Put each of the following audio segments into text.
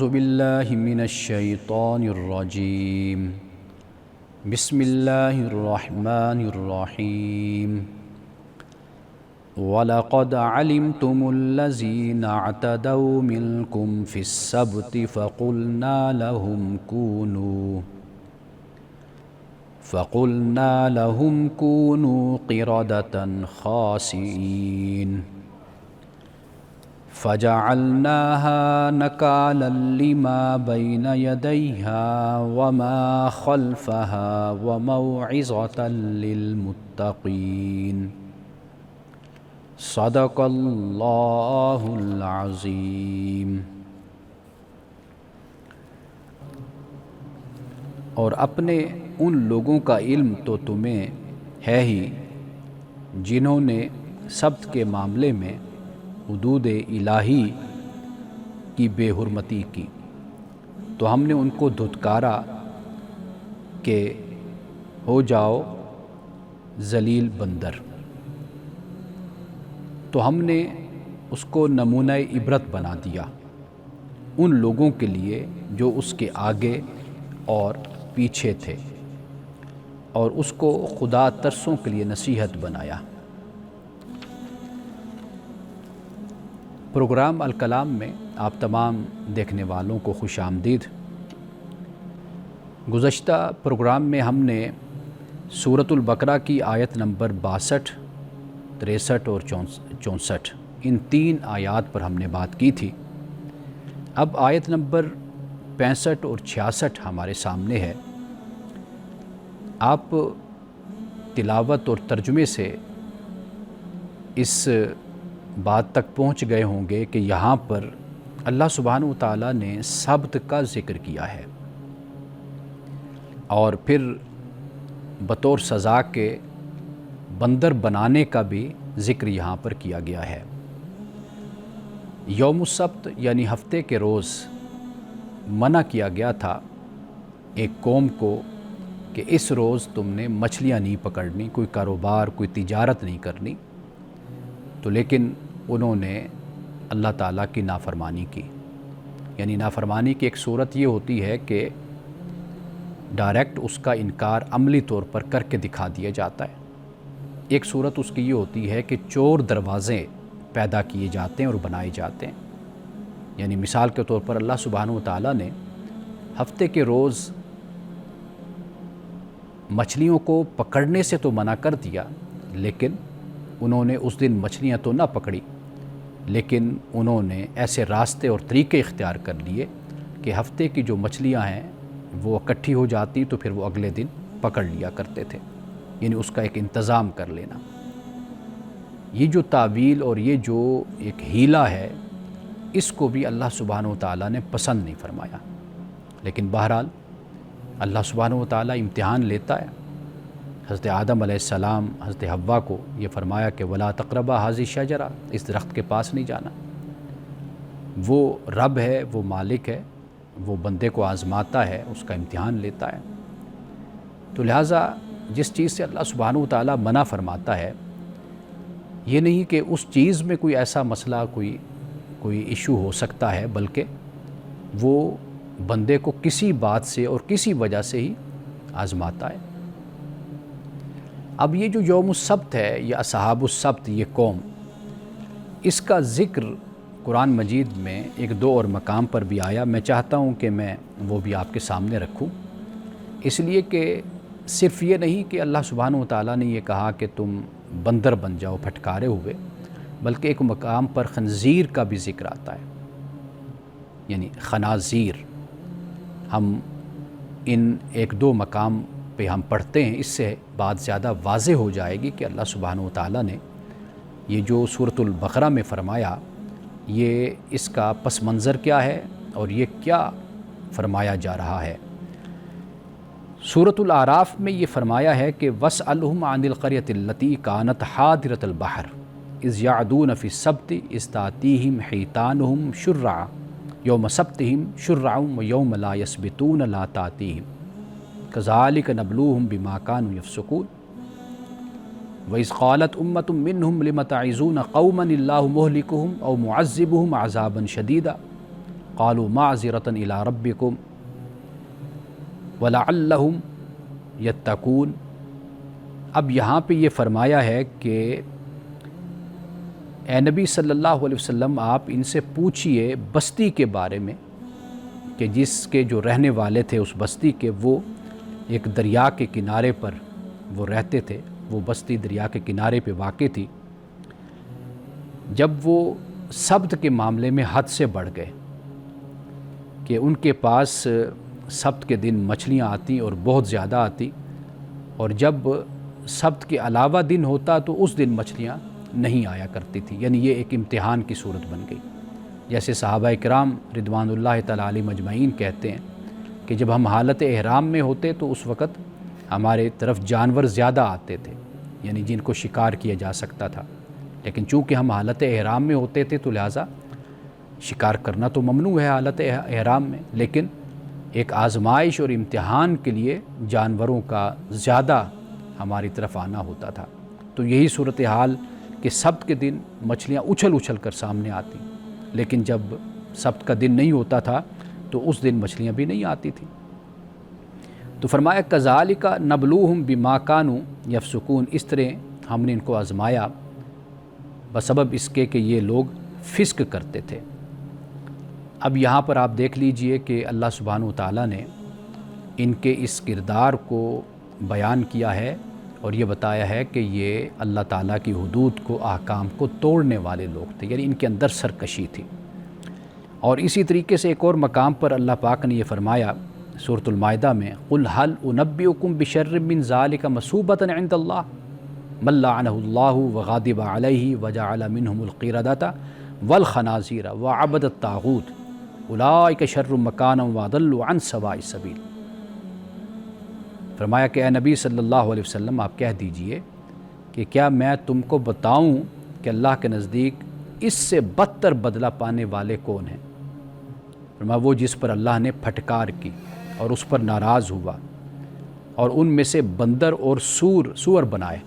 باللہ من الشیطان الرجیم بسم اللہ الرحمن الرحیم وَلَقَدْ عَلِمْتُمُ الَّذِينَ اعْتَدَوْا مِنْكُمْ فِي السَّبْتِ فَقُلْنَا لَهُمْ كُونُوا قِرَدَةً خَاسِئِينَ فَجَعَلْنَاهَا نَكَالًا لِمَا بَيْنَ يَدَيْهَا وَمَا خَلْفَهَا وَمَوْعِظَةً لِلْمُتَّقِينَ صدق اللہ العظیم۔ اور اپنے ان لوگوں کا علم تو تمہیں ہے ہی جنہوں نے سبت کے معاملے میں حدود الہی کی بے حرمتی کی، تو ہم نے ان کو دھتکارا کہ ہو جاؤ ذلیل بندر، تو ہم نے اس کو نمونہ عبرت بنا دیا ان لوگوں کے لیے جو اس کے آگے اور پیچھے تھے، اور اس کو خدا ترسوں کے لیے نصیحت بنایا۔ پروگرام الکلام میں آپ تمام دیکھنے والوں کو خوش آمدید۔ گزشتہ پروگرام میں ہم نے سورۃ البقرہ کی آیت نمبر 62، 63 اور 64 ان 3 آیات پر ہم نے بات کی تھی۔ اب آیت نمبر 65 اور 66 ہمارے سامنے ہے۔ آپ تلاوت اور ترجمے سے اس بات تک پہنچ گئے ہوں گے کہ یہاں پر اللہ سبحانہ وتعالیٰ نے سبت کا ذکر کیا ہے، اور پھر بطور سزا کے بندر بنانے کا بھی ذکر یہاں پر کیا گیا ہے۔ یوم السبت یعنی ہفتے کے روز منع کیا گیا تھا ایک قوم کو کہ اس روز تم نے مچھلیاں نہیں پکڑنی، کوئی کاروبار، کوئی تجارت نہیں کرنی، تو لیکن انہوں نے اللہ تعالیٰ کی نافرمانی کی۔ یعنی نافرمانی کی ایک صورت یہ ہوتی ہے کہ ڈائریکٹ اس کا انکار عملی طور پر کر کے دکھا دیا جاتا ہے۔ ایک صورت اس کی یہ ہوتی ہے کہ چور دروازے پیدا کیے جاتے ہیں اور بنائے جاتے ہیں۔ یعنی مثال کے طور پر اللہ سبحانہ وتعالیٰ نے ہفتے کے روز مچھلیوں کو پکڑنے سے تو منع کر دیا، لیکن انہوں نے اس دن مچھلیاں تو نہ پکڑی، لیکن انہوں نے ایسے راستے اور طریقے اختیار کر لیے کہ ہفتے کی جو مچھلیاں ہیں وہ اکٹھی ہو جاتی تو پھر وہ اگلے دن پکڑ لیا کرتے تھے۔ یعنی اس کا ایک انتظام کر لینا۔ یہ جو تعویل اور یہ جو ایک ہیلہ ہے، اس کو بھی اللہ سبحانہ وتعالیٰ نے پسند نہیں فرمایا۔ لیکن بہرحال اللہ سبحانہ وتعالیٰ امتحان لیتا ہے۔ حضرت آدم علیہ السلام، حضرت حوا کو یہ فرمایا کہ وَلَا تَقْرَبَا هَٰذِهِ الشَّجَرَةَ، اس درخت کے پاس نہیں جانا۔ وہ رب ہے، وہ مالک ہے، وہ بندے کو آزماتا ہے، اس کا امتحان لیتا ہے۔ تو لہٰذا جس چیز سے اللہ سبحانہ وتعالیٰ منع فرماتا ہے، یہ نہیں کہ اس چیز میں کوئی ایسا مسئلہ، کوئی ایشو ہو سکتا ہے، بلکہ وہ بندے کو کسی بات سے اور کسی وجہ سے ہی آزماتا ہے۔ اب یہ جو یوم السبت ہے یا اصحاب السبت، یہ قوم، اس کا ذکر قرآن مجید میں 1-2 اور مقام پر بھی آیا۔ میں چاہتا ہوں کہ میں وہ بھی آپ کے سامنے رکھوں، اس لیے کہ صرف یہ نہیں کہ اللہ سبحانہ وتعالیٰ نے یہ کہا کہ تم بندر بن جاؤ پھٹکارے ہوئے، بلکہ ایک مقام پر خنزیر کا بھی ذکر آتا ہے، یعنی خنازیر۔ ہم ان 1-2 مقام پہ ہم پڑھتے ہیں، اس سے بات زیادہ واضح ہو جائے گی کہ اللہ سبحانہ وتعالیٰ نے یہ جو سورۃ البقرہ میں فرمایا، یہ اس کا پس منظر کیا ہے اور یہ کیا فرمایا جا رہا ہے۔ سورۃ الاعراف میں یہ فرمایا ہے کہ وَاسْأَلْهُمْ عَنِ الْقَرْيَةِ الَّتِي كَانَتْ حَاضِرَةَ الْبَحْرِ إِذْ يَعْدُونَ فِي السَّبْتِ إِذْ تَأْتِيهِمْ حِيتَانُهُمْ شُرَّعًا يَوْمَ سَبْتِهِمْ شُرَّعًا وَيَوْمَ لَا يَسْبِتُونَ لَا تَأْتِيهِمْ كَذَلِكَ نَبْلُوهُمْ بِمَا كَانُوا يَفْسُقُونَ وَإِذْ قَالَتْ أُمَّةٌ مِّنْهُمْ لِمَ تَعِظُونَ قَوْمًا اللَّهُ مُهْلِكُهُمْ أَوْ مُعَذِّبُهُمْ عَذَابًا شَدِيدًا قالوا معذرة إلى ربكم ولعلهم يتقون۔ اب یہاں پہ یہ فرمایا ہے کہ اے نبی صلی اللہ علیہ وسلم آپ ان سے پوچھئے بستی کے بارے میں کہ جس کے جو رہنے والے تھے اس بستی کے، وہ ایک دریا کے کنارے پر وہ رہتے تھے، وہ بستی دریا کے کنارے پہ واقع تھی۔ جب وہ سبت کے معاملے میں حد سے بڑھ گئے کہ ان کے پاس سبت کے دن مچھلیاں آتی اور بہت زیادہ آتی، اور جب سبت کے علاوہ دن ہوتا تو اس دن مچھلیاں نہیں آیا کرتی تھی، یعنی یہ ایک امتحان کی صورت بن گئی۔ جیسے صحابہ کرام رضوان اللہ تعالیٰ علیہ مجمعین کہتے ہیں کہ جب ہم حالت احرام میں ہوتے تو اس وقت ہمارے طرف جانور زیادہ آتے تھے، یعنی جن کو شکار کیا جا سکتا تھا، لیکن چونکہ ہم حالت احرام میں ہوتے تھے تو لہٰذا شکار کرنا تو ممنوع ہے حالت احرام میں، لیکن ایک آزمائش اور امتحان کے لیے جانوروں کا زیادہ ہماری طرف آنا ہوتا تھا۔ تو یہی صورتحال کہ سبت کے دن مچھلیاں اچھل اچھل کر سامنے آتی، لیکن جب سبت کا دن نہیں ہوتا تھا تو اس دن مچھلیاں بھی نہیں آتی تھیں۔ تو فرمایا کذالک نبلوہم بما کانوا یفسقون، اس طرح ہم نے ان کو آزمایا بسبب اس کے کہ یہ لوگ فسق کرتے تھے۔ اب یہاں پر آپ دیکھ لیجئے کہ اللہ سبحانہ وتعالیٰ نے ان کے اس کردار کو بیان کیا ہے اور یہ بتایا ہے کہ یہ اللہ تعالیٰ کی حدود کو، احکام کو توڑنے والے لوگ تھے، یعنی ان کے اندر سرکشی تھی۔ اور اسی طریقے سے ایک اور مقام پر اللہ پاک نے یہ فرمایا سورۃ المائدہ میں قُلْ هَلْ أُنَبِّئُكُمْ بِشَرٍّ مِّن ذَلِكَ مَثُوبَةً عِندَ اللَّهِ مَن لَّعَنَهُ اللَّهُ وَغَضِبَ عَلَيْهِ وَجَعَلَ مِنْهُمُ الْقِرَدَةَ وَالْخَنَازِيرَ وَعَبَدَ الطَّاغُوتَ أُولَٰئِكَ شَرٌّ مَّكَانًا وَأَضَلُّ عَن سَوَاءِ السَّبِيلِ۔ فرمایا کہ اے نبی صلی اللہ علیہ وسلم آپ کہہ دیجئے کہ کیا میں تم کو بتاؤں کہ اللہ کے نزدیک اس سے بدتر بدلہ پانے والے کون ہیں؟ فرمایا وہ جس پر اللہ نے پھٹکار کی اور اس پر ناراض ہوا، اور ان میں سے بندر اور سور بنائے،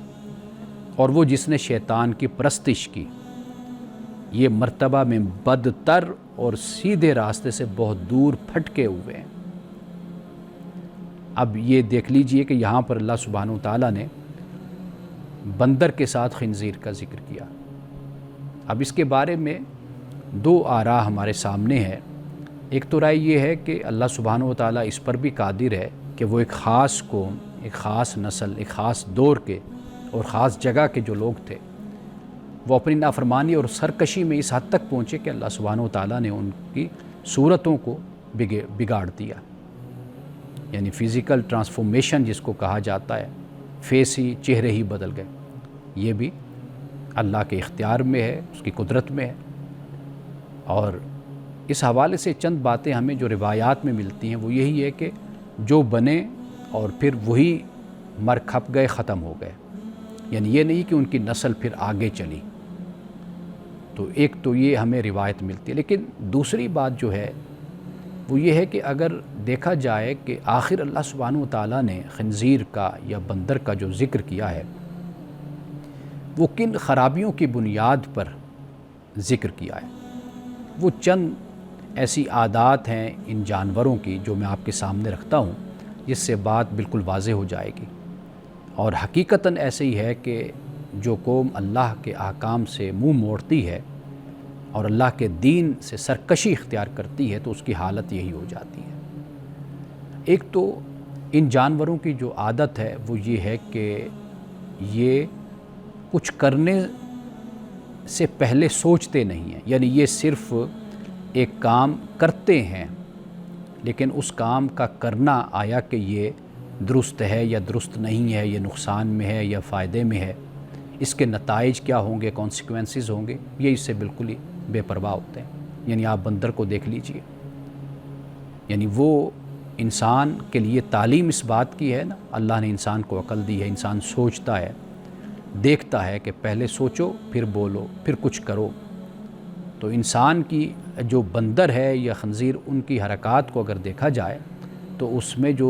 اور وہ جس نے شیطان کی پرستش کی، یہ مرتبہ میں بدتر اور سیدھے راستے سے بہت دور پھٹکے ہوئے ہیں۔ اب یہ دیکھ لیجئے کہ یہاں پر اللہ سبحانہ وتعالیٰ نے بندر کے ساتھ خنزیر کا ذکر کیا۔ اب اس کے بارے میں دو آراء ہمارے سامنے ہے۔ ایک تو رائے یہ ہے کہ اللہ سبحانہ وتعالیٰ اس پر بھی قادر ہے کہ وہ ایک خاص قوم، ایک خاص نسل، ایک خاص دور کے اور خاص جگہ کے جو لوگ تھے، وہ اپنی نافرمانی اور سرکشی میں اس حد تک پہنچے کہ اللہ سبحانہ وتعالیٰ نے ان کی صورتوں کو بگاڑ دیا، یعنی فزیکل ٹرانسفارمیشن جس کو کہا جاتا ہے، فیس ہی، چہرے ہی بدل گئے۔ یہ بھی اللہ کے اختیار میں ہے، اس کی قدرت میں ہے۔ اور اس حوالے سے چند باتیں ہمیں جو روایات میں ملتی ہیں وہ یہی ہے کہ جو بنے اور پھر وہی مر کھپ گئے، ختم ہو گئے، یعنی یہ نہیں کہ ان کی نسل پھر آگے چلی۔ تو ایک تو یہ ہمیں روایت ملتی ہے، لیکن دوسری بات جو ہے وہ یہ ہے کہ اگر دیکھا جائے کہ آخر اللہ سبحانہ وتعالیٰ نے خنزیر کا یا بندر کا جو ذکر کیا ہے وہ کن خرابیوں کی بنیاد پر ذکر کیا ہے۔ وہ چند ایسی عادات ہیں ان جانوروں کی جو میں آپ کے سامنے رکھتا ہوں، جس سے بات بالکل واضح ہو جائے گی۔ اور حقیقتاً ایسے ہی ہے کہ جو قوم اللہ کے احکام سے منہ موڑتی ہے اور اللہ کے دین سے سرکشی اختیار کرتی ہے تو اس کی حالت یہی ہو جاتی ہے۔ ایک تو ان جانوروں کی جو عادت ہے وہ یہ ہے کہ یہ کچھ کرنے سے پہلے سوچتے نہیں ہیں، یعنی یہ صرف ایک کام کرتے ہیں، لیکن اس کام کا کرنا آیا کہ یہ درست ہے یا درست نہیں ہے، یہ نقصان میں ہے یا فائدے میں ہے، اس کے نتائج کیا ہوں گے، کانسیکوینسز ہوں گے، یہ اس سے بالکل ہی بے پرواہ ہوتے ہیں۔ یعنی آپ بندر کو دیکھ لیجئے، یعنی وہ انسان کے لیے تعلیم اس بات کی ہے نا، اللہ نے انسان کو عقل دی ہے، انسان سوچتا ہے، دیکھتا ہے کہ پہلے سوچو پھر بولو پھر کچھ کرو۔ تو انسان کی جو بندر ہے یا خنزیر، ان کی حرکات کو اگر دیکھا جائے تو اس میں جو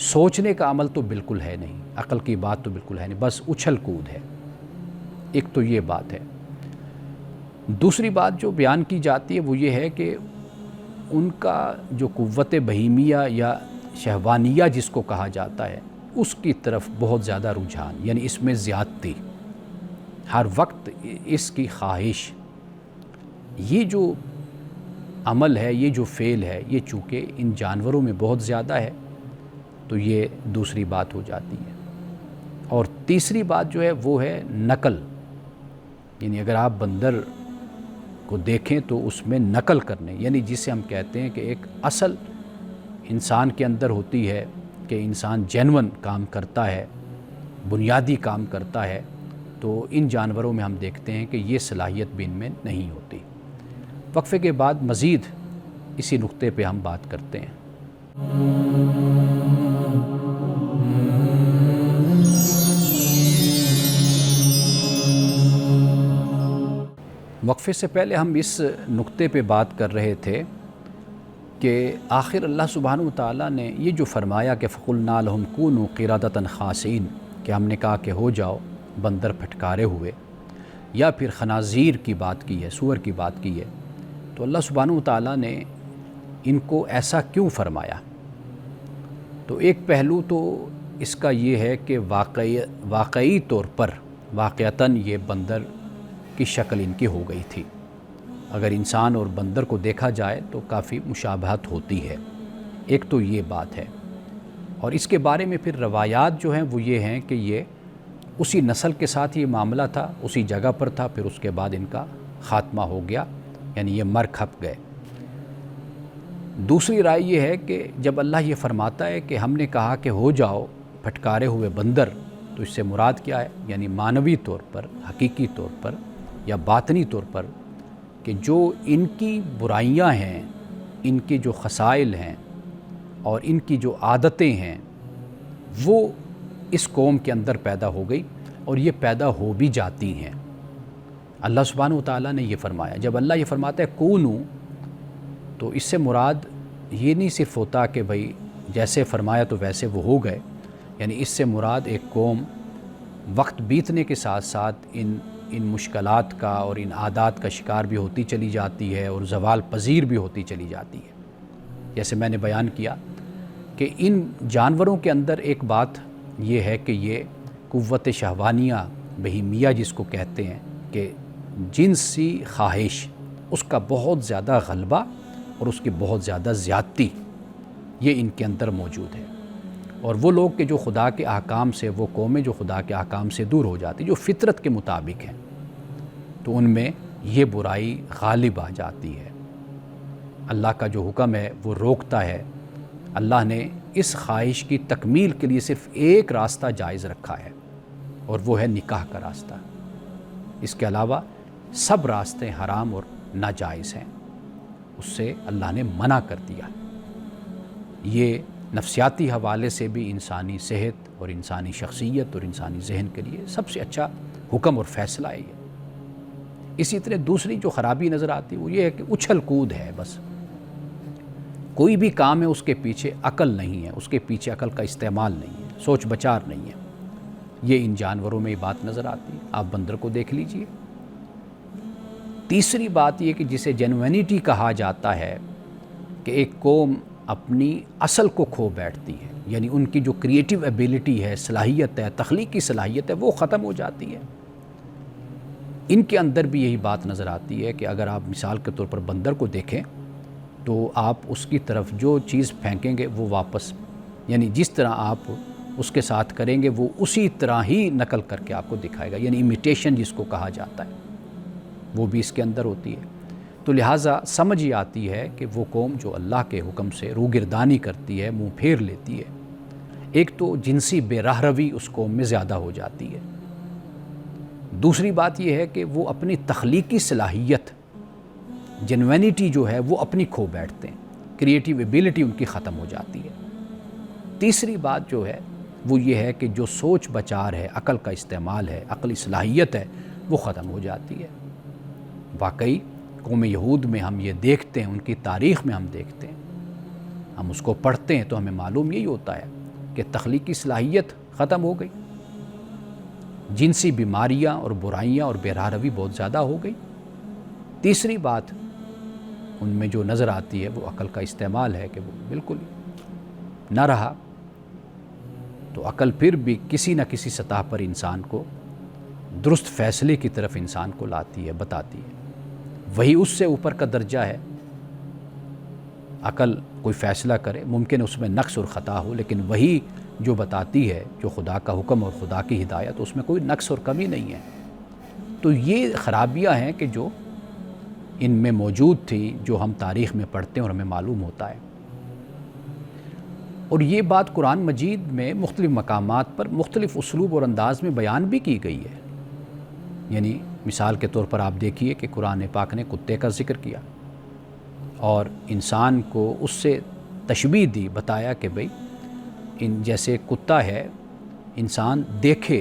سوچنے کا عمل تو بالکل ہے نہیں، عقل کی بات تو بالکل ہے نہیں، بس اچھل کود ہے۔ ایک تو یہ بات ہے۔ دوسری بات جو بیان کی جاتی ہے وہ یہ ہے کہ ان کا جو قوت بہیمیہ یا شہوانیہ جس کو کہا جاتا ہے اس کی طرف بہت زیادہ رجحان، یعنی اس میں زیادتی، ہر وقت اس کی خواہش، یہ جو عمل ہے، یہ جو فعل ہے، یہ چونکہ ان جانوروں میں بہت زیادہ ہے تو یہ دوسری بات ہو جاتی ہے۔ اور تیسری بات جو ہے وہ ہے نقل، یعنی اگر آپ بندر کو دیکھیں تو اس میں نقل کرنے، یعنی جسے ہم کہتے ہیں کہ ایک اصل انسان کے اندر ہوتی ہے کہ انسان جینون کام کرتا ہے، بنیادی کام کرتا ہے، تو ان جانوروں میں ہم دیکھتے ہیں کہ یہ صلاحیت بھی ان میں نہیں ہوتی۔ وقفے کے بعد مزید اسی نقطے پہ ہم بات کرتے ہیں۔ وقفے سے پہلے ہم اس نقطے پہ بات کر رہے تھے کہ آخر اللہ سبحانہ وتعالیٰ نے یہ جو فرمایا کہ فَقُلْنَا لَهُمْ كُونُوا قِرَدَةً خَاسِئِينَ، کہ ہم نے کہا کہ ہو جاؤ بندر پھٹکارے ہوئے، یا پھر خنازیر کی بات کی ہے، سور کی بات کی ہے، تو اللہ سبحانہ وتعالیٰ نے ان کو ایسا کیوں فرمایا؟ تو ایک پہلو تو اس کا یہ ہے کہ واقعی طور پر واقعتاً یہ بندر کی شکل ان کی ہو گئی تھی۔ اگر انسان اور بندر کو دیکھا جائے تو کافی مشابہت ہوتی ہے، ایک تو یہ بات ہے۔ اور اس کے بارے میں پھر روایات جو ہیں وہ یہ ہیں کہ یہ اسی نسل کے ساتھ یہ معاملہ تھا، اسی جگہ پر تھا، پھر اس کے بعد ان کا خاتمہ ہو گیا، یعنی یہ مر کھپ گئے۔ دوسری رائے یہ ہے کہ جب اللہ یہ فرماتا ہے کہ ہم نے کہا کہ ہو جاؤ پھٹکارے ہوئے بندر، تو اس سے مراد کیا ہے؟ یعنی معنوی طور پر، حقیقی طور پر یا باطنی طور پر کہ جو ان کی برائیاں ہیں، ان کے جو خصائل ہیں اور ان کی جو عادتیں ہیں وہ اس قوم کے اندر پیدا ہو گئی، اور یہ پیدا ہو بھی جاتی ہیں۔ اللہ سبحانہ وتعالیٰ نے یہ فرمایا۔ جب اللہ یہ فرماتا ہے کونو، تو اس سے مراد یہ نہیں صرف ہوتا کہ بھئی جیسے فرمایا تو ویسے وہ ہو گئے، یعنی اس سے مراد ایک قوم وقت بیتنے کے ساتھ ساتھ ان مشکلات کا اور ان عادات کا شکار بھی ہوتی چلی جاتی ہے اور زوال پذیر بھی ہوتی چلی جاتی ہے۔ جیسے میں نے بیان کیا کہ ان جانوروں کے اندر ایک بات یہ ہے کہ یہ قوت شہوانیہ بہیمیہ جس کو کہتے ہیں کہ جنسی خواہش، اس کا بہت زیادہ غلبہ اور اس کی بہت زیادہ زیادتی یہ ان کے اندر موجود ہے۔ اور وہ لوگ کہ جو خدا کے احکام سے، وہ قومیں جو خدا کے احکام سے دور ہو جاتی، جو فطرت کے مطابق ہیں، تو ان میں یہ برائی غالب آ جاتی ہے۔ اللہ کا جو حکم ہے وہ روکتا ہے۔ اللہ نے اس خواہش کی تکمیل کے لیے صرف ایک راستہ جائز رکھا ہے، اور وہ ہے نکاح کا راستہ۔ اس کے علاوہ سب راستے حرام اور ناجائز ہیں، اس سے اللہ نے منع کر دیا۔ یہ نفسیاتی حوالے سے بھی انسانی صحت اور انسانی شخصیت اور انسانی ذہن کے لیے سب سے اچھا حکم اور فیصلہ ہے یہ۔ اسی طرح دوسری جو خرابی نظر آتی وہ یہ ہے کہ اچھل کود ہے، بس کوئی بھی کام ہے اس کے پیچھے عقل نہیں ہے، اس کے پیچھے عقل کا استعمال نہیں ہے، سوچ بچار نہیں ہے۔ یہ ان جانوروں میں یہ بات نظر آتی ہے، آپ بندر کو دیکھ لیجئے۔ تیسری بات یہ کہ جسے جینوینٹی کہا جاتا ہے کہ ایک قوم اپنی اصل کو کھو بیٹھتی ہے، یعنی ان کی جو کریٹیو ایبیلٹی ہے، صلاحیت ہے، تخلیقی صلاحیت ہے، وہ ختم ہو جاتی ہے۔ ان کے اندر بھی یہی بات نظر آتی ہے کہ اگر آپ مثال کے طور پر بندر کو دیکھیں تو آپ اس کی طرف جو چیز پھینکیں گے وہ واپس، یعنی جس طرح آپ اس کے ساتھ کریں گے وہ اسی طرح ہی نقل کر کے آپ کو دکھائے گا، یعنی امیٹیشن جس کو کہا جاتا ہے وہ بھی اس کے اندر ہوتی ہے۔ تو لہٰذا سمجھ یہ آتی ہے کہ وہ قوم جو اللہ کے حکم سے روگردانی کرتی ہے، منہ پھیر لیتی ہے، ایک تو جنسی بے راہ روی اس قوم میں زیادہ ہو جاتی ہے۔ دوسری بات یہ ہے کہ وہ اپنی تخلیقی صلاحیت، جینوینٹی جو ہے وہ اپنی کھو بیٹھتے ہیں، کریٹیو ایبیلٹی ان کی ختم ہو جاتی ہے۔ تیسری بات جو ہے وہ یہ ہے کہ جو سوچ بچار ہے، عقل کا استعمال ہے، عقلی صلاحیت ہے، وہ ختم ہو جاتی ہے۔ واقعی قوم یہود میں ہم یہ دیکھتے ہیں، ان کی تاریخ میں ہم دیکھتے ہیں، ہم اس کو پڑھتے ہیں تو ہمیں معلوم یہی ہوتا ہے کہ تخلیقی صلاحیت ختم ہو گئی، جنسی بیماریاں اور برائیاں اور بے راہ روی بہت زیادہ ہو گئی۔ تیسری بات ان میں جو نظر آتی ہے وہ عقل کا استعمال ہے کہ وہ بالکل نہ رہا، تو عقل پھر بھی کسی نہ کسی سطح پر انسان کو درست فیصلے کی طرف انسان کو لاتی ہے، بتاتی ہے۔ وہی اس سے اوپر کا درجہ ہے۔ عقل کوئی فیصلہ کرے، ممکن اس میں نقص اور خطا ہو، لیکن وہی جو بتاتی ہے، جو خدا کا حکم اور خدا کی ہدایت، اس میں کوئی نقص اور کمی نہیں ہے۔ تو یہ خرابیاں ہیں کہ جو ان میں موجود تھی، جو ہم تاریخ میں پڑھتے ہیں اور ہمیں معلوم ہوتا ہے۔ اور یہ بات قرآن مجید میں مختلف مقامات پر مختلف اسلوب اور انداز میں بیان بھی کی گئی ہے۔ یعنی مثال کے طور پر آپ دیکھیے کہ قرآن پاک نے کتے کا ذکر کیا اور انسان کو اس سے تشبیہ دی، بتایا کہ بھئی جیسے کتا ہے، انسان دیکھتا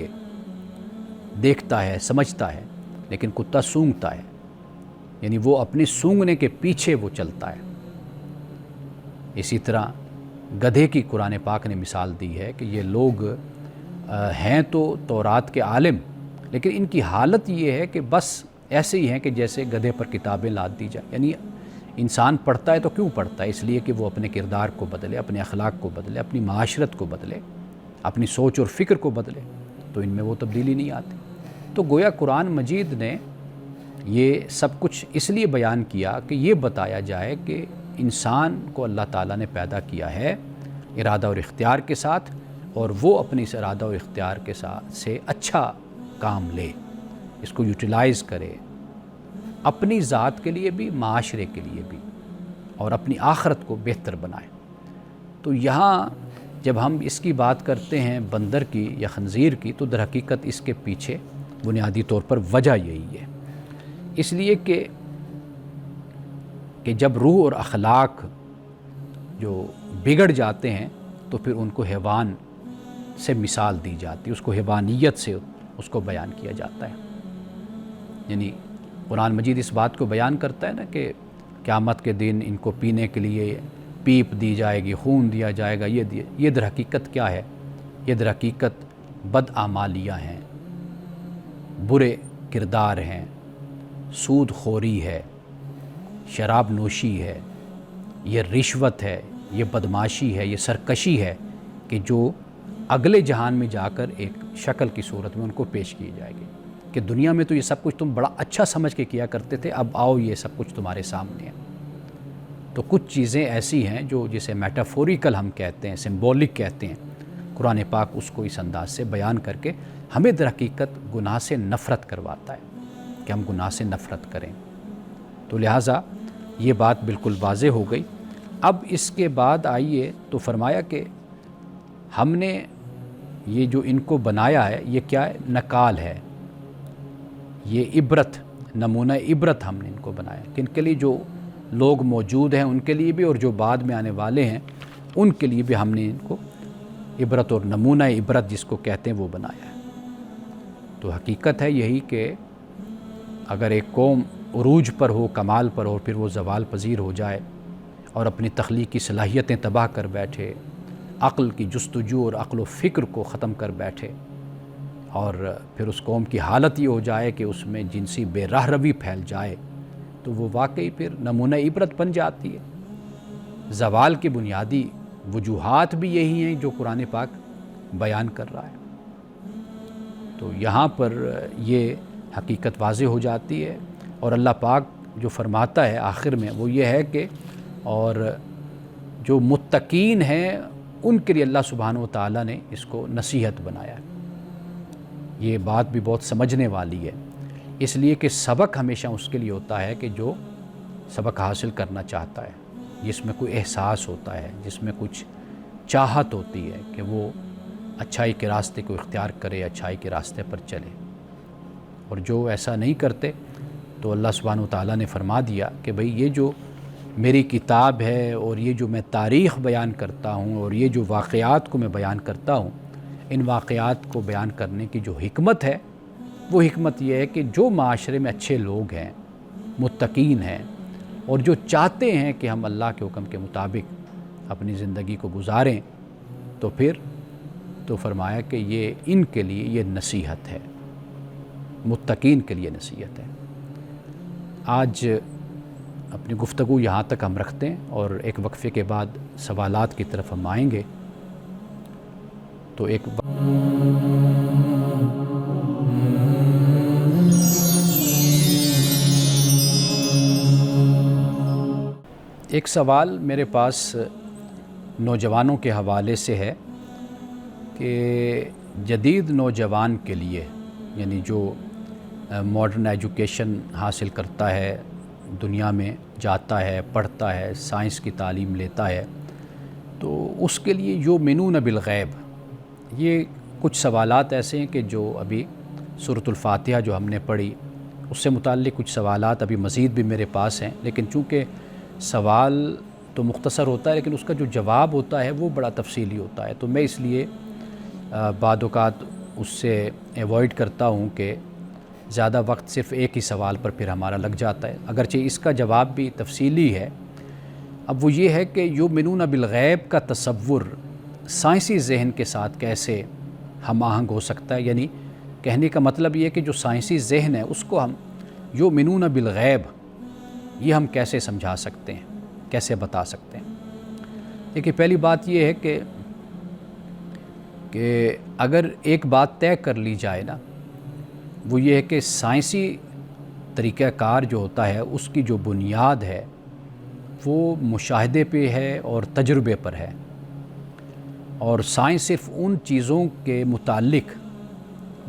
ہے، سمجھتا ہے، لیکن کتا سونگھتا ہے، یعنی وہ اپنی سونگھنے کے پیچھے وہ چلتا ہے۔ اسی طرح گدھے کی قرآن پاک نے مثال دی ہے کہ یہ لوگ ہیں تو تورات کے عالم، لیکن ان کی حالت یہ ہے کہ بس ایسے ہی ہیں کہ جیسے گدھے پر کتابیں لاد دی جائیں۔ یعنی انسان پڑھتا ہے تو کیوں پڑھتا ہے؟ اس لیے کہ وہ اپنے کردار کو بدلے، اپنے اخلاق کو بدلے، اپنی معاشرت کو بدلے، اپنی سوچ اور فکر کو بدلے، تو ان میں وہ تبدیلی نہیں آتی۔ تو گویا قرآن مجید نے یہ سب کچھ اس لیے بیان کیا کہ یہ بتایا جائے کہ انسان کو اللہ تعالیٰ نے پیدا کیا ہے ارادہ اور اختیار کے ساتھ، اور وہ اپنی اس ارادہ اور اختیار کے ساتھ سے اچھا کام لے، اس کو یوٹیلائز کرے، اپنی ذات کے لیے بھی، معاشرے کے لیے بھی، اور اپنی آخرت کو بہتر بنائے۔ تو یہاں جب ہم اس کی بات کرتے ہیں بندر کی یا خنزیر کی، تو در حقیقت اس کے پیچھے بنیادی طور پر وجہ یہی ہے، اس لیے کہ جب روح اور اخلاق جو بگڑ جاتے ہیں تو پھر ان کو حیوان سے مثال دی جاتی ہے، اس کو حیوانیت سے اس کو بیان کیا جاتا ہے۔ یعنی قرآن مجید اس بات کو بیان کرتا ہے نا کہ قیامت کے دن ان کو پینے کے لیے پیپ دی جائے گی، خون دیا جائے گا، یہ در حقیقت کیا ہے؟ یہ در حقیقت بدعمالیاں ہیں، برے کردار ہیں، سود خوری ہے، شراب نوشی ہے، یہ رشوت ہے، یہ بدماشی ہے، یہ سرکشی ہے کہ جو اگلے جہان میں جا کر ایک شکل کی صورت میں ان کو پیش کی جائے گی کہ دنیا میں تو یہ سب کچھ تم بڑا اچھا سمجھ کے کیا کرتے تھے، اب آؤ یہ سب کچھ تمہارے سامنے ہے۔ تو کچھ چیزیں ایسی ہیں جو جسے میٹافوریکل ہم کہتے ہیں، سمبولک کہتے ہیں، قرآن پاک اس کو اس انداز سے بیان کر کے ہمیں در حقیقت گناہ سے نفرت کرواتا ہے کہ ہم گناہ سے نفرت کریں۔ تو لہٰذا یہ بات بالکل واضح ہو گئی۔ اب اس کے بعد آئیے تو فرمایا کہ ہم نے یہ جو ان کو بنایا ہے یہ کیا ہے؟ نکال ہے، یہ عبرت، نمونہ عبرت ہم نے ان کو بنایا، کن کے لیے؟ جو لوگ موجود ہیں ان کے لیے بھی، اور جو بعد میں آنے والے ہیں ان کے لیے بھی ہم نے ان کو عبرت اور نمونہ عبرت جس کو کہتے ہیں وہ بنایا ہے۔ تو حقیقت ہے یہی کہ اگر ایک قوم عروج پر ہو، کمال پر ہو، پھر وہ زوال پذیر ہو جائے اور اپنی تخلیقی صلاحیتیں تباہ کر بیٹھے، عقل کی جستجو اور عقل و فکر کو ختم کر بیٹھے، اور پھر اس قوم کی حالت یہ ہو جائے کہ اس میں جنسی بے راہ روی پھیل جائے، تو وہ واقعی پھر نمونہ عبرت بن جاتی ہے۔ زوال کی بنیادی وجوہات بھی یہی ہیں جو قرآن پاک بیان کر رہا ہے۔ تو یہاں پر یہ حقیقت واضح ہو جاتی ہے، اور اللہ پاک جو فرماتا ہے آخر میں وہ یہ ہے کہ اور جو متقین ہیں ان کے لیے اللہ سبحانہ و تعالیٰ نے اس کو نصیحت بنایا ہے۔ یہ بات بھی بہت سمجھنے والی ہے، اس لیے کہ سبق ہمیشہ اس کے لیے ہوتا ہے کہ جو سبق حاصل کرنا چاہتا ہے، جس میں کوئی احساس ہوتا ہے، جس میں کچھ چاہت ہوتی ہے کہ وہ اچھائی کے راستے کو اختیار کرے، اچھائی کے راستے پر چلے۔ اور جو ایسا نہیں کرتے تو اللہ سبحانہ و تعالیٰ نے فرما دیا کہ بھئی یہ جو میری کتاب ہے اور یہ جو میں تاریخ بیان کرتا ہوں اور یہ جو واقعات کو میں بیان کرتا ہوں، ان واقعات کو بیان کرنے کی جو حکمت ہے وہ حکمت یہ ہے کہ جو معاشرے میں اچھے لوگ ہیں، متقین ہیں، اور جو چاہتے ہیں کہ ہم اللہ کے حکم کے مطابق اپنی زندگی کو گزاریں، تو پھر تو فرمایا کہ یہ ان کے لیے یہ نصیحت ہے، متقین کے لیے نصیحت ہے۔ آج اپنی گفتگو یہاں تک ہم رکھتے ہیں اور ایک وقفے کے بعد سوالات کی طرف ہم آئیں گے. تو ایک سوال میرے پاس نوجوانوں کے حوالے سے ہے کہ جدید نوجوان کے لیے، یعنی جو ماڈرن ایجوکیشن حاصل کرتا ہے، دنیا میں جاتا ہے، پڑھتا ہے، سائنس کی تعلیم لیتا ہے، تو اس کے لیے یؤمنون بالغیب، یہ کچھ سوالات ایسے ہیں کہ جو ابھی سورۃ الفاتحہ جو ہم نے پڑھی اس سے متعلق کچھ سوالات ابھی مزید بھی میرے پاس ہیں، لیکن چونکہ سوال تو مختصر ہوتا ہے لیکن اس کا جو جواب ہوتا ہے وہ بڑا تفصیلی ہوتا ہے، تو میں اس لیے بعض اوقات اس سے ایوائڈ کرتا ہوں کہ زیادہ وقت صرف ایک ہی سوال پر پھر ہمارا لگ جاتا ہے، اگرچہ اس کا جواب بھی تفصیلی ہے. اب وہ یہ ہے کہ یؤمنون بالغیب کا تصور سائنسی ذہن کے ساتھ کیسے ہم آہنگ ہو سکتا ہے، یعنی کہنے کا مطلب یہ کہ جو سائنسی ذہن ہے اس کو ہم یؤمنون بالغیب یہ ہم کیسے سمجھا سکتے ہیں، کیسے بتا سکتے ہیں. دیکھیے پہلی بات یہ ہے کہ اگر ایک بات طے کر لی جائے نا، وہ یہ ہے کہ سائنسی طریقہ کار جو ہوتا ہے اس کی جو بنیاد ہے وہ مشاہدے پہ ہے اور تجربے پر ہے، اور سائنس صرف ان چیزوں کے متعلق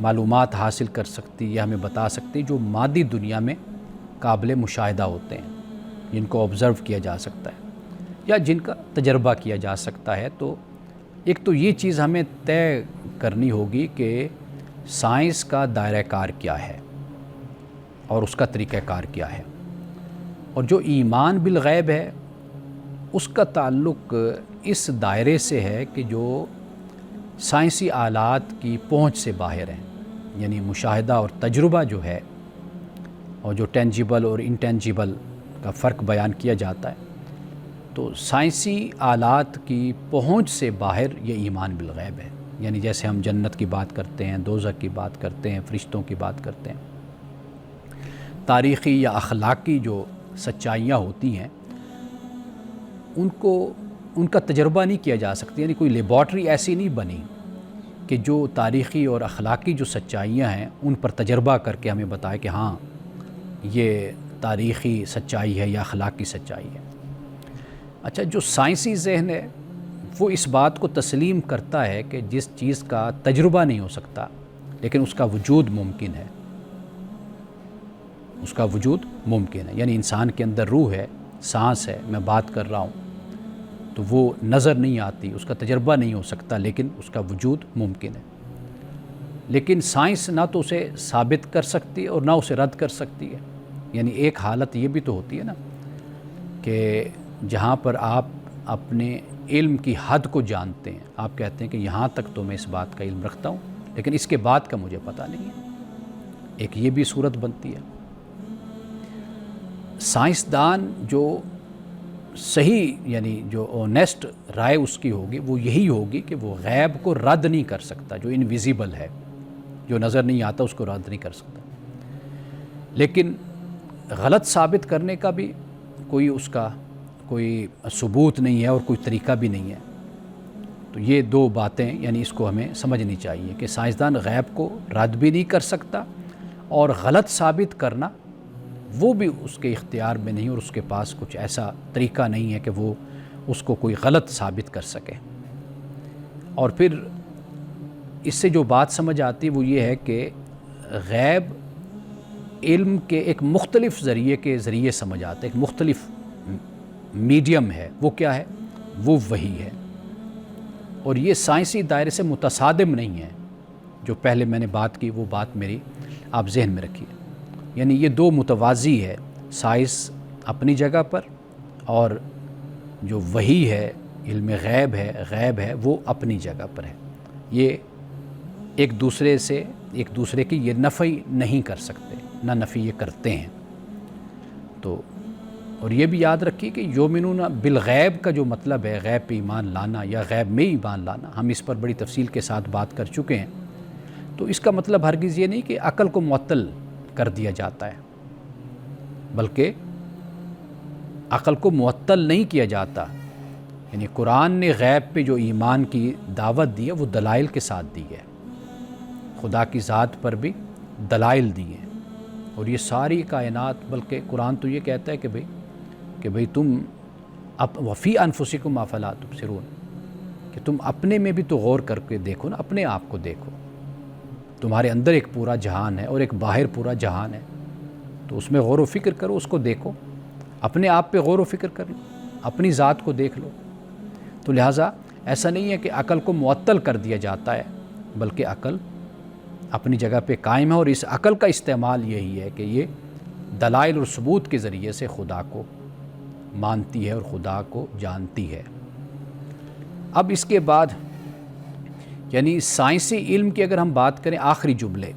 معلومات حاصل کر سکتی یا ہمیں بتا سکتی جو مادی دنیا میں قابل مشاہدہ ہوتے ہیں، جن کو آبزرو کیا جا سکتا ہے یا جن کا تجربہ کیا جا سکتا ہے. تو ایک تو یہ چیز ہمیں طے کرنی ہوگی کہ سائنس کا دائرہ کار کیا ہے اور اس کا طریقہ کار کیا ہے، اور جو ایمان بالغیب ہے اس کا تعلق اس دائرے سے ہے کہ جو سائنسی آلات کی پہنچ سے باہر ہیں، یعنی مشاہدہ اور تجربہ جو ہے، اور جو ٹینجیبل اور انٹینجیبل کا فرق بیان کیا جاتا ہے، تو سائنسی آلات کی پہنچ سے باہر یہ ایمان بالغیب ہے. یعنی جیسے ہم جنت کی بات کرتے ہیں، دوزخ کی بات کرتے ہیں، فرشتوں کی بات کرتے ہیں، تاریخی یا اخلاقی جو سچائیاں ہوتی ہیں ان کا تجربہ نہیں کیا جا سکتا، یعنی کوئی لیبارٹری ایسی نہیں بنی کہ جو تاریخی اور اخلاقی جو سچائیاں ہیں ان پر تجربہ کر کے ہمیں بتائے کہ ہاں یہ تاریخی سچائی ہے یا اخلاقی سچائی ہے. اچھا، جو سائنسی ذہن ہے وہ اس بات کو تسلیم کرتا ہے کہ جس چیز کا تجربہ نہیں ہو سکتا لیکن اس کا وجود ممکن ہے، اس کا وجود ممکن ہے. یعنی انسان کے اندر روح ہے، سانس ہے، میں بات کر رہا ہوں تو وہ نظر نہیں آتی، اس کا تجربہ نہیں ہو سکتا لیکن اس کا وجود ممکن ہے. لیکن سائنس نہ تو اسے ثابت کر سکتی ہے اور نہ اسے رد کر سکتی ہے. یعنی ایک حالت یہ بھی تو ہوتی ہے نا کہ جہاں پر آپ اپنے علم کی حد کو جانتے ہیں، آپ کہتے ہیں کہ یہاں تک تو میں اس بات کا علم رکھتا ہوں لیکن اس کے بعد کا مجھے پتہ نہیں ہے. ایک یہ بھی صورت بنتی ہے. سائنسدان جو صحیح یعنی جو اونیسٹ رائے اس کی ہوگی وہ یہی ہوگی کہ وہ غیب کو رد نہیں کر سکتا، جو انویزیبل ہے، جو نظر نہیں آتا اس کو رد نہیں کر سکتا. لیکن غلط ثابت کرنے کا بھی اس کا کوئی ثبوت نہیں ہے اور کوئی طریقہ بھی نہیں ہے. تو یہ دو باتیں یعنی اس کو ہمیں سمجھنی چاہیے کہ سائنسدان غیب کو رد بھی نہیں کر سکتا اور غلط ثابت کرنا وہ بھی اس کے اختیار میں نہیں، اور اس کے پاس کچھ ایسا طریقہ نہیں ہے کہ وہ اس کو کوئی غلط ثابت کر سکے. اور پھر اس سے جو بات سمجھ آتی وہ یہ ہے کہ غیب علم کے ایک مختلف ذریعے کے ذریعے سمجھ آتا ہے، ایک مختلف میڈیم ہے. وہ کیا ہے؟ وہ وحی ہے. اور یہ سائنسی دائرے سے متصادم نہیں ہے. جو پہلے میں نے بات کی وہ بات میری آپ ذہن میں رکھیے. یعنی یہ دو متوازی ہے، سائنس اپنی جگہ پر اور جو وحی ہے، علم غیب ہے وہ اپنی جگہ پر ہے. یہ ایک دوسرے کی یہ نفی نہیں کر سکتے، نہ نفی یہ کرتے ہیں. تو اور یہ بھی یاد رکھیے کہ یؤمنون بالغیب کا جو مطلب ہے غیب پہ ایمان لانا یا غیب میں ایمان لانا، ہم اس پر بڑی تفصیل کے ساتھ بات کر چکے ہیں. تو اس کا مطلب ہرگز یہ نہیں کہ عقل کو معطل کر دیا جاتا ہے، بلکہ عقل کو معطل نہیں کیا جاتا. یعنی قرآن نے غیب پہ جو ایمان کی دعوت دی ہے وہ دلائل کے ساتھ دی ہے. خدا کی ذات پر بھی دلائل دی ہیں. اور یہ ساری کائنات، بلکہ قرآن تو یہ کہتا ہے کہ بھئی تم وفی انفسکم افلا تبصرون، کہ تم اپنے میں بھی تو غور کر کے دیکھو نا، اپنے آپ کو دیکھو. تمہارے اندر ایک پورا جہان ہے اور ایک باہر پورا جہان ہے، تو اس میں غور و فکر کرو، اس کو دیکھو. اپنے آپ پہ غور و فکر کر لو، اپنی ذات کو دیکھ لو. تو لہٰذا ایسا نہیں ہے کہ عقل کو معطل کر دیا جاتا ہے، بلکہ عقل اپنی جگہ پہ قائم ہے، اور اس عقل کا استعمال یہی ہے کہ یہ دلائل اور ثبوت کے ذریعے سے خدا کو مانتی ہے اور خدا کو جانتی ہے. اب اس کے بعد یعنی سائنسی علم کی اگر ہم بات کریں، آخری جملے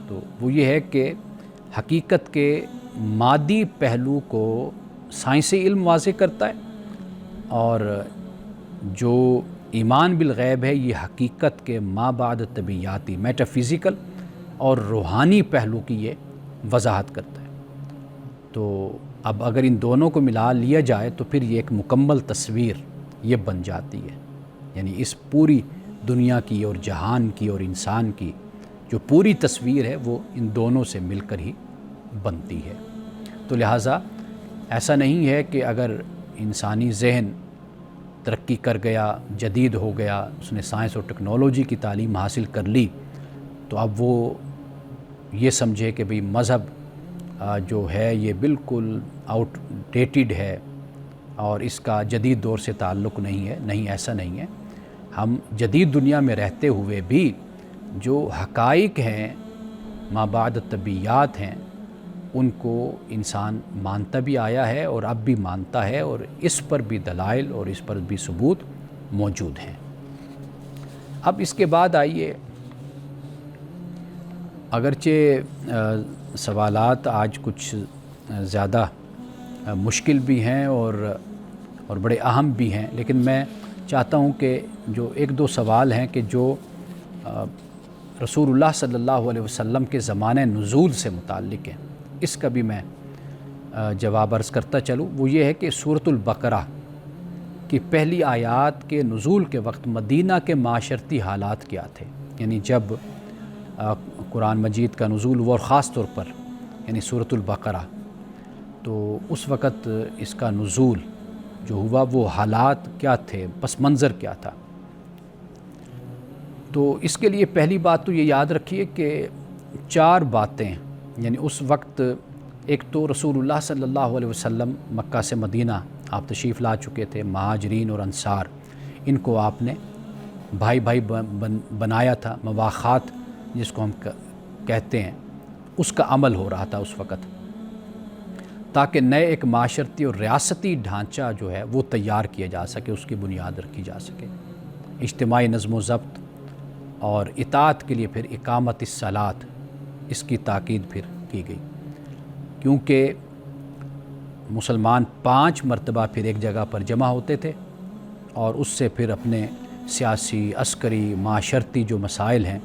تو وہ یہ ہے کہ حقیقت کے مادی پہلو کو سائنسی علم واضح کرتا ہے، اور جو ایمان بالغیب ہے یہ حقیقت کے ما بعد طبیعیاتی میٹا فزیکل اور روحانی پہلو کی یہ وضاحت کرتا ہے. تو اب اگر ان دونوں کو ملا لیا جائے تو پھر یہ ایک مکمل تصویر یہ بن جاتی ہے. یعنی اس پوری دنیا کی اور جہان کی اور انسان کی جو پوری تصویر ہے وہ ان دونوں سے مل کر ہی بنتی ہے. تو لہٰذا ایسا نہیں ہے کہ اگر انسانی ذہن ترقی کر گیا، جدید ہو گیا، اس نے سائنس اور ٹیکنالوجی کی تعلیم حاصل کر لی، تو اب وہ یہ سمجھے کہ بھئی مذہب جو ہے یہ بالکل آؤٹ ڈیٹڈ ہے اور اس کا جدید دور سے تعلق نہیں ہے. نہیں، ایسا نہیں ہے. ہم جدید دنیا میں رہتے ہوئے بھی جو حقائق ہیں، ما بعد طبیعیات ہیں، ان کو انسان مانتا بھی آیا ہے اور اب بھی مانتا ہے، اور اس پر بھی دلائل اور اس پر بھی ثبوت موجود ہیں. اب اس کے بعد آئیے، اگرچہ سوالات آج کچھ زیادہ مشکل بھی ہیں اور بڑے اہم بھی ہیں، لیکن میں چاہتا ہوں کہ جو ایک دو سوال ہیں کہ جو رسول اللہ صلی اللہ علیہ وسلم کے زمانہ نزول سے متعلق ہیں، اس کا بھی میں جواب عرض کرتا چلوں. وہ یہ ہے کہ سورۃ البقرہ کی پہلی آیات کے نزول کے وقت مدینہ کے معاشرتی حالات کیا تھے. یعنی جب قرآن مجید کا نزول ہوا، اور خاص طور پر یعنی سورۃ البقرہ، تو اس وقت اس کا نزول جو ہوا وہ حالات کیا تھے، پس منظر کیا تھا. تو اس کے لیے پہلی بات تو یہ یاد رکھیے کہ 4 باتیں، یعنی اس وقت ایک تو رسول اللہ صلی اللہ علیہ وسلم مکہ سے مدینہ آپ تشریف لا چکے تھے. مہاجرین اور انصار، ان کو آپ نے بھائی بھائی بنایا تھا. مواخات جس کو ہم کہتے ہیں، اس کا عمل ہو رہا تھا اس وقت، تاکہ نئے ایک معاشرتی اور ریاستی ڈھانچہ جو ہے وہ تیار کیا جا سکے، اس کی بنیاد رکھی جا سکے. اجتماعی نظم و ضبط اور اطاعت کے لیے پھر اقامت الصلاۃ، اس کی تاکید پھر کی گئی، کیونکہ مسلمان 5 مرتبہ پھر ایک جگہ پر جمع ہوتے تھے، اور اس سے پھر اپنے سیاسی، عسکری، معاشرتی جو مسائل ہیں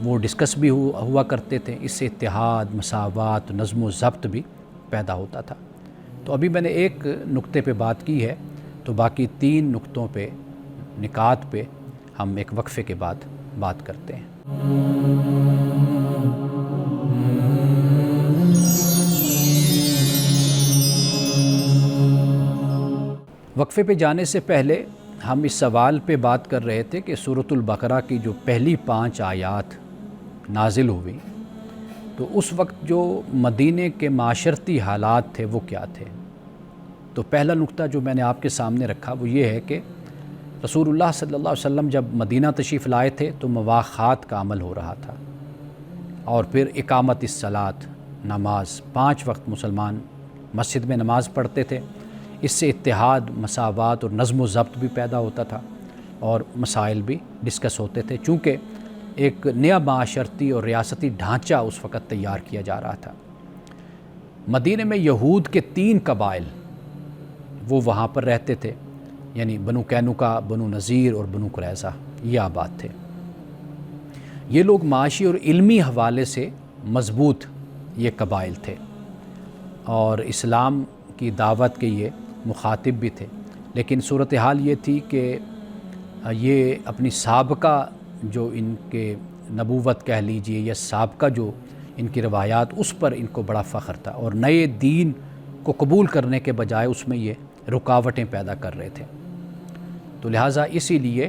وہ ڈسکس بھی ہوا کرتے تھے. اس سے اتحاد، مساوات، نظم و ضبط بھی پیدا ہوتا تھا. تو ابھی میں نے ایک نقطے پہ بات کی ہے، تو باقی 3 نقطوں پہ، نکات پہ ہم ایک وقفے کے بعد بات کرتے ہیں. وقفے پہ جانے سے پہلے ہم اس سوال پہ بات کر رہے تھے کہ سورۃ البقرہ کی جو پہلی 5 آیات نازل ہوئی، تو اس وقت جو مدینے کے معاشرتی حالات تھے وہ کیا تھے. تو پہلا نقطہ جو میں نے آپ کے سامنے رکھا وہ یہ ہے کہ رسول اللہ صلی اللہ علیہ وسلم جب مدینہ تشریف لائے تھے تو مواخات کا عمل ہو رہا تھا، اور پھر اقامت الصلاۃ، نماز 5 وقت مسلمان مسجد میں نماز پڑھتے تھے. اس سے اتحاد، مساوات اور نظم و ضبط بھی پیدا ہوتا تھا، اور مسائل بھی ڈسکس ہوتے تھے، چونکہ ایک نیا معاشرتی اور ریاستی ڈھانچہ اس وقت تیار کیا جا رہا تھا. مدینہ میں یہود کے 3 قبائل وہ وہاں پر رہتے تھے، یعنی بنو قینقاع، بنو نذیر اور بنو قریظہ، یہ آباد تھے. یہ لوگ معاشی اور علمی حوالے سے مضبوط یہ قبائل تھے، اور اسلام کی دعوت کے یہ مخاطب بھی تھے، لیکن صورتحال یہ تھی کہ یہ اپنی سابقہ جو ان کے نبوت کہہ لیجئے یا سابقہ جو ان کی روایات، اس پر ان کو بڑا فخر تھا، اور نئے دین کو قبول کرنے کے بجائے اس میں یہ رکاوٹیں پیدا کر رہے تھے۔ تو لہٰذا اسی لیے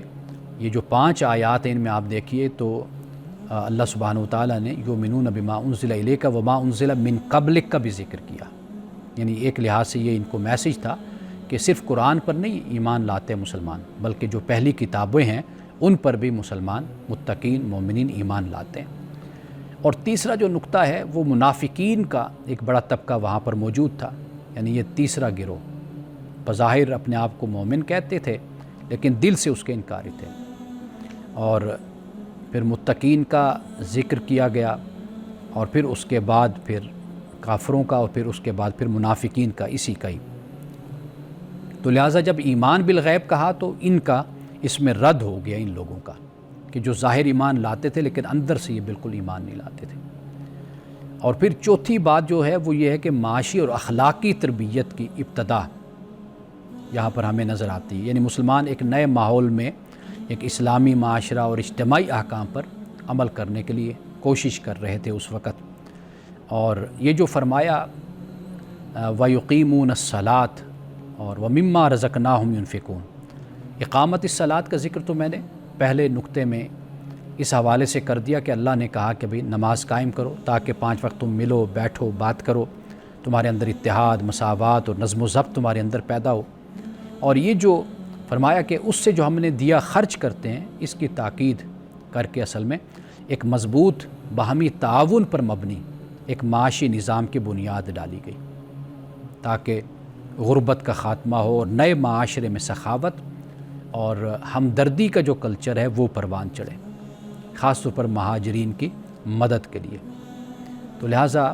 یہ جو 5 آیات ہیں ان میں آپ دیکھیے تو اللہ سبحانہ وتعالیٰ نے یؤمنون بما انزل الیک وما انزل من قبلک کا بھی ذکر کیا، یعنی ایک لحاظ سے یہ ان کو میسج تھا کہ صرف قرآن پر نہیں ایمان لاتے مسلمان، بلکہ جو پہلی کتابیں ہیں ان پر بھی مسلمان متقین مومنین ایمان لاتے ہیں۔ اور تیسرا جو نقطہ ہے وہ منافقین کا ایک بڑا طبقہ وہاں پر موجود تھا، یعنی یہ تیسرا گروہ، بظاہر اپنے آپ کو مومن کہتے تھے لیکن دل سے اس کے انکاری تھے۔ اور پھر متقین کا ذکر کیا گیا، اور پھر اس کے بعد پھر کافروں کا، اور پھر اس کے بعد پھر منافقین کا، اسی کا ہی۔ تو لہٰذا جب ایمان بالغیب کہا تو ان کا اس میں رد ہو گیا، ان لوگوں کا کہ جو ظاہر ایمان لاتے تھے لیکن اندر سے یہ بالکل ایمان نہیں لاتے تھے۔ اور پھر چوتھی بات جو ہے وہ یہ ہے کہ معاشی اور اخلاقی تربیت کی ابتدا یہاں پر ہمیں نظر آتی ہے، یعنی مسلمان ایک نئے ماحول میں ایک اسلامی معاشرہ اور اجتماعی احکام پر عمل کرنے کے لیے کوشش کر رہے تھے اس وقت۔ اور یہ جو فرمایا وَيُقِيمُونَ الصَّلَاةَ اور وَمِمَّا رَزَقْنَاهُمْ يُنْفِقُونَ، اقامت الصلاۃ کا ذکر تو میں نے پہلے نقطے میں اس حوالے سے کر دیا کہ اللہ نے کہا کہ بھئی نماز قائم کرو تاکہ 5 وقت تم ملو، بیٹھو، بات کرو، تمہارے اندر اتحاد، مساوات اور نظم و ضبط تمہارے اندر پیدا ہو۔ اور یہ جو فرمایا کہ اس سے جو ہم نے دیا خرچ کرتے ہیں، اس کی تاکید کر کے اصل میں ایک مضبوط باہمی تعاون پر مبنی ایک معاشی نظام کی بنیاد ڈالی گئی تاکہ غربت کا خاتمہ ہو اور نئے معاشرے میں سخاوت اور ہمدردی کا جو کلچر ہے وہ پروان چڑھے، خاص طور پر مہاجرین کی مدد کے لیے۔ تو لہٰذا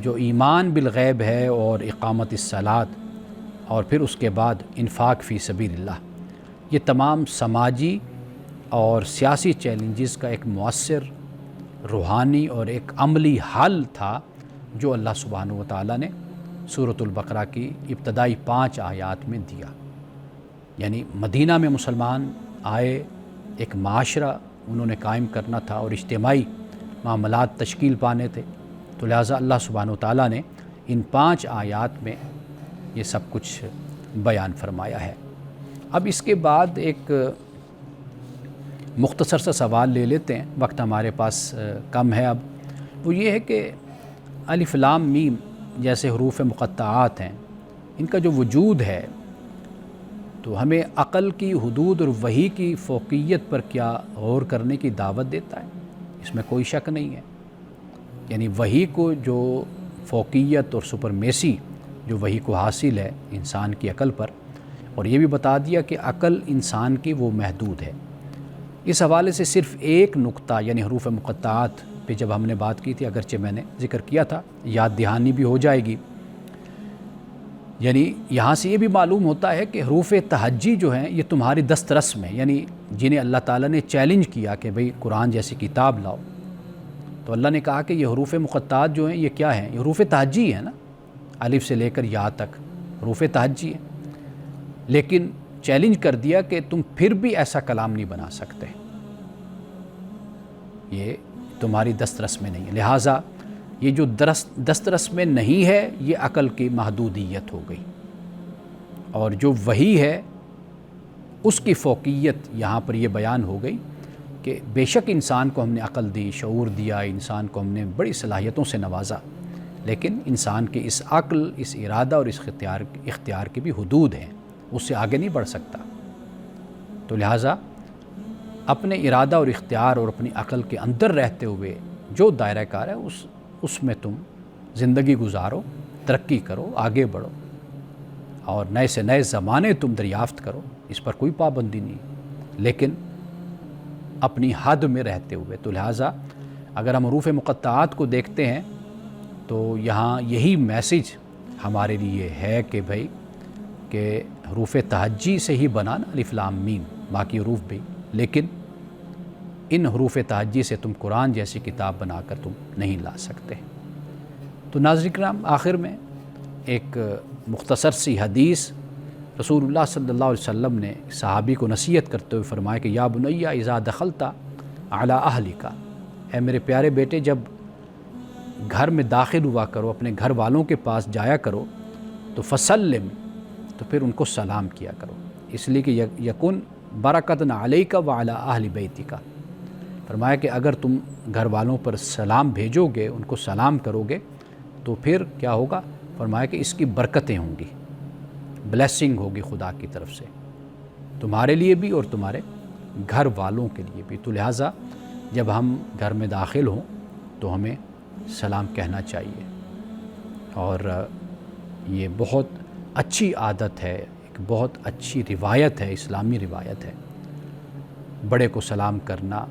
جو ایمان بالغیب ہے اور اقامت الصلاۃ اور پھر اس کے بعد انفاق فی سبیل اللہ، یہ تمام سماجی اور سیاسی چیلنجز کا ایک مؤثر روحانی اور ایک عملی حل تھا جو اللہ سبحانہ وتعالیٰ نے سورۃ البقرہ کی ابتدائی 5 آیات میں دیا۔ یعنی مدینہ میں مسلمان آئے، ایک معاشرہ انہوں نے قائم کرنا تھا اور اجتماعی معاملات تشکیل پانے تھے، تو لہٰذا اللہ سبحانہ وتعالیٰ نے ان 5 آیات میں یہ سب کچھ بیان فرمایا ہے۔ اب اس کے بعد ایک مختصر سا سوال لے لیتے ہیں، وقت ہمارے پاس کم ہے اب، وہ یہ ہے کہ الف لام میم جیسے حروف مقطعات ہیں، ان کا جو وجود ہے تو ہمیں عقل کی حدود اور وحی کی فوقیت پر کیا غور کرنے کی دعوت دیتا ہے، اس میں کوئی شک نہیں ہے۔ یعنی وحی کو جو فوقیت اور سپرمیسی جو وحی کو حاصل ہے انسان کی عقل پر، اور یہ بھی بتا دیا کہ عقل انسان کی وہ محدود ہے۔ اس حوالے سے صرف ایک نقطہ یعنی حروف مقطعات پہ جب ہم نے بات کی تھی، اگرچہ میں نے ذکر کیا تھا، یاد دہانی بھی ہو جائے گی۔ یعنی یہاں سے یہ بھی معلوم ہوتا ہے کہ حروف تہجی جو ہیں یہ تمہاری دسترس میں، یعنی جنہیں اللہ تعالیٰ نے چیلنج کیا کہ بھئی قرآن جیسی کتاب لاؤ، تو اللہ نے کہا کہ یہ حروف مقطعات جو ہیں یہ کیا ہیں؟ یہ حروف تہجی ہیں نا، الف سے لے کر یا تک حروف تہجی ہیں، لیکن چیلنج کر دیا کہ تم پھر بھی ایسا کلام نہیں بنا سکتے، یہ تمہاری دسترس میں نہیں ہے، لہٰذا یہ جو دسترس میں نہیں ہے یہ عقل کی محدودیت ہو گئی، اور جو وحی ہے اس کی فوقیت یہاں پر یہ بیان ہو گئی کہ بے شک انسان کو ہم نے عقل دی، شعور دیا، انسان کو ہم نے بڑی صلاحیتوں سے نوازا، لیکن انسان کے اس عقل، اس ارادہ اور اس اختیار کی بھی حدود ہیں، اس سے آگے نہیں بڑھ سکتا۔ تو لہٰذا اپنے ارادہ اور اختیار اور اپنی عقل کے اندر رہتے ہوئے جو دائرہ کار ہے اس میں تم زندگی گزارو، ترقی کرو، آگے بڑھو، اور نئے سے نئے زمانے تم دریافت کرو، اس پر کوئی پابندی نہیں، لیکن اپنی حد میں رہتے ہوئے۔ تو لہٰذا اگر ہم حروف مقطعات کو دیکھتے ہیں تو یہاں یہی میسج ہمارے لیے ہے کہ بھئی کہ حروف تہجی سے ہی بنا نا الف لام میم، باقی حروف بھی، لیکن ان حروف تہجی سے تم قرآن جیسی کتاب بنا کر تم نہیں لا سکتے۔ تو ناظرین کرام، آخر میں ایک مختصر سی حدیث رسول اللہ صلی اللہ علیہ وسلم نے صحابی کو نصیحت کرتے ہوئے فرمایا کہ یا بنی اذا دخلت علی اہلک، اے میرے پیارے بیٹے جب گھر میں داخل ہوا کرو، اپنے گھر والوں کے پاس جایا کرو تو فسلم، تو پھر ان کو سلام کیا کرو، اس لیے کہ یکن برکتن علیک وعلی اہل بیتک، فرمایا کہ اگر تم گھر والوں پر سلام بھیجو گے، ان کو سلام کرو گے تو پھر کیا ہوگا؟ فرمایا کہ اس کی برکتیں ہوں گی، بلیسنگ ہوگی خدا کی طرف سے تمہارے لیے بھی اور تمہارے گھر والوں کے لیے بھی۔ تو لہٰذا جب ہم گھر میں داخل ہوں تو ہمیں سلام کہنا چاہیے، اور یہ بہت اچھی عادت ہے، ایک بہت اچھی روایت ہے، اسلامی روایت ہے، بڑے کو سلام کرنا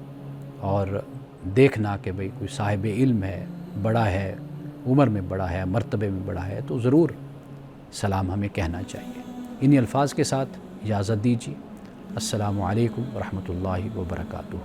اور دیکھنا کہ بھئی کوئی صاحب علم ہے، بڑا ہے، عمر میں بڑا ہے، مرتبے میں بڑا ہے، تو ضرور سلام ہمیں کہنا چاہیے۔ انہی الفاظ کے ساتھ اجازت دیجیے۔ السلام علیکم ورحمۃ اللہ وبرکاتہ۔